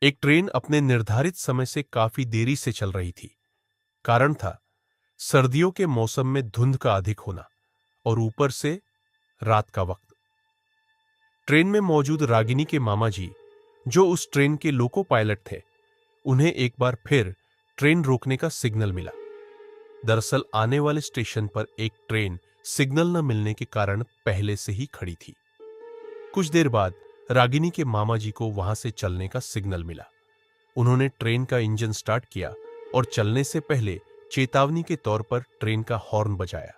एक ट्रेन अपने निर्धारित समय से काफी देरी से चल रही थी। कारण था सर्दियों के मौसम में धुंध का अधिक होना और ऊपर से रात का वक्त। ट्रेन में मौजूद रागिनी के मामा जी, जो उस ट्रेन के लोको पायलट थे, उन्हें एक बार फिर ट्रेन रोकने का सिग्नल मिला। दरअसल आने वाले स्टेशन पर एक ट्रेन सिग्नल न मिलने के कारण पहले से ही खड़ी थी। कुछ देर बाद रागिनी के मामा जी को वहां से चलने का सिग्नल मिला। उन्होंने ट्रेन का इंजन स्टार्ट किया और चलने से पहले चेतावनी के तौर पर ट्रेन का हॉर्न बजाया,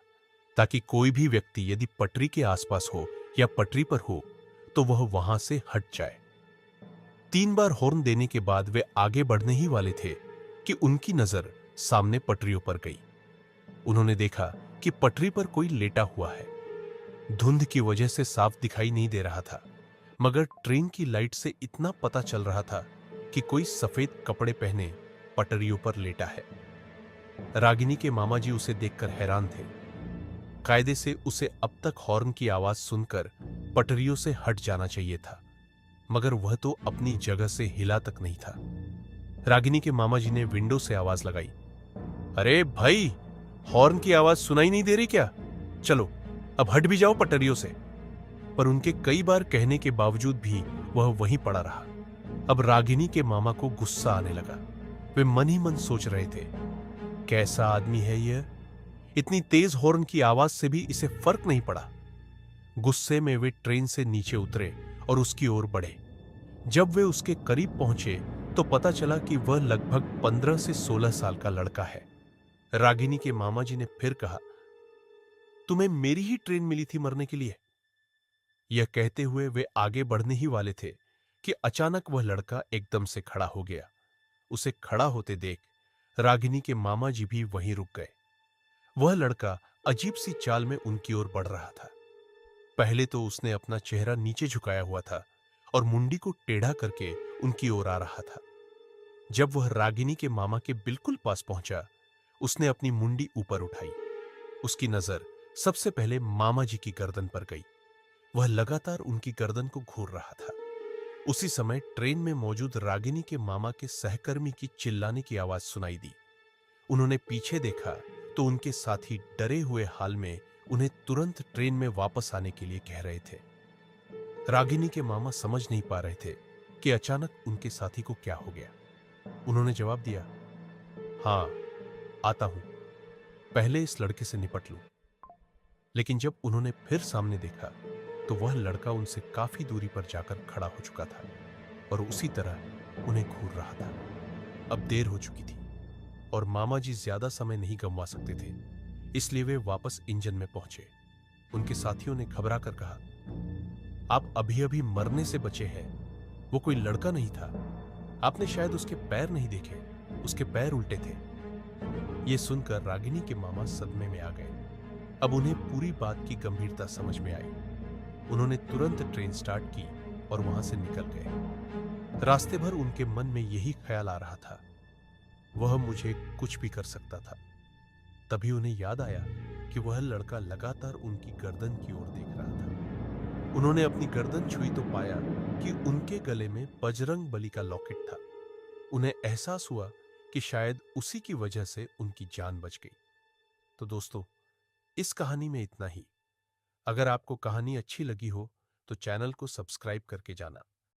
ताकि कोई भी व्यक्ति यदि पटरी के आसपास हो या पटरी पर हो तो वह वहां से हट जाए। 3 बार हॉर्न देने के बाद वे आगे बढ़ने ही वाले थे कि उनकी नजर सामने पटरियों पर गई। उन्होंने देखा कि पटरी पर कोई लेटा हुआ है। धुंध की वजह से साफ दिखाई नहीं दे रहा था, मगर ट्रेन की लाइट से इतना पता चल रहा था कि कोई सफेद कपड़े पहने पटरियों पर लेटा है। रागिनी के मामा जी उसे देखकर हैरान थे। कायदे से उसे अब तक हॉर्न की आवाज सुनकर पटरियों से हट जाना चाहिए था, मगर वह तो अपनी जगह से हिला तक नहीं था। रागिनी के मामा जी ने विंडो से आवाज लगाई, अरे भाई, हॉर्न की आवाज सुनाई नहीं दे रही क्या? चलो अब हट भी जाओ पटरियों से। पर उनके कई बार कहने के बावजूद भी वह वहीं पड़ा रहा। अब रागिनी के मामा को गुस्सा आने लगा। वे मन ही मन सोच रहे थे, कैसा आदमी है यह, इतनी तेज हॉर्न की आवाज से भी इसे फर्क नहीं पड़ा। गुस्से में वे ट्रेन से नीचे उतरे और उसकी ओर बढ़े। जब वे उसके करीब पहुंचे तो पता चला कि वह लगभग 15 से 16 साल का लड़का है। रागिनी के मामा जी ने फिर कहा, तुम्हें मेरी ही ट्रेन मिली थी मरने के लिए? यह कहते हुए वे आगे बढ़ने ही वाले थे कि अचानक वह लड़का एकदम से खड़ा हो गया। उसे खड़ा होते देख रागिनी के मामा जी भी वहीं रुक गए। वह लड़का अजीब सी चाल में उनकी ओर बढ़ रहा था। पहले तो उसने अपना चेहरा नीचे झुकाया हुआ था और मुंडी को टेढ़ा करके उनकी ओर आ रहा था। जब वह रागिनी के मामा के बिल्कुल पास पहुंचा, उसने अपनी मुंडी ऊपर उठाई। उसकी नजर सबसे पहले मामा जी की गर्दन पर गई। वह लगातार उनकी गर्दन को घूर रहा था। उसी समय ट्रेन में मौजूद रागिनी के मामा के सहकर्मी की चिल्लाने की आवाज सुनाई दी। उन्होंने पीछे देखा तो उनके साथी डरे हुए हाल में उन्हें तुरंत ट्रेन में वापस आने के लिए कह रहे थे। रागिनी के मामा समझ नहीं पा रहे थे कि अचानक उनके साथी को क्या हो गया। उन्होंने जवाब दिया, हाँ, आता हूं, पहले इस लड़के से निपट लूं। लेकिन जब उन्होंने फिर सामने देखा तो वह लड़का उनसे काफी दूरी पर जाकर खड़ा हो चुका था और उसी तरह उन्हें घूर रहा था। अब देर हो चुकी थी और मामा जी ज्यादा समय नहीं गंवा सकते थे, इसलिए वे वापस इंजन में पहुंचे। उनके साथियों ने घबरा कर कहा, आप अभी अभी मरने से बचे हैं, वो कोई लड़का नहीं था, आपने शायद उसके पैर नहीं देखे, उसके पैर उल्टे थे। ये सुनकर रागिनी के मामा सदमे में आ गए। अब उन्हें पूरी बात की गंभीरता समझ में आई। उन्होंने तुरंत ट्रेन स्टार्ट की और वहां से निकल गए। रास्ते भर उनके मन में यही ख्याल आ रहा था, वह मुझे कुछ भी कर सकता था। तभी उन्हें याद आया कि वह लड़का लगातार उनकी गर्दन की ओर देख रहा था। उन्होंने अपनी गर्दन छुई तो पाया कि उनके गले में बजरंग बली का लॉकेट था। उन्हें एहसास हुआ कि शायद उसी की वजह से उनकी जान बच गई। तो दोस्तों, इस कहानी में इतना ही। अगर आपको कहानी अच्छी लगी हो तो चैनल को सब्सक्राइब करके जाना।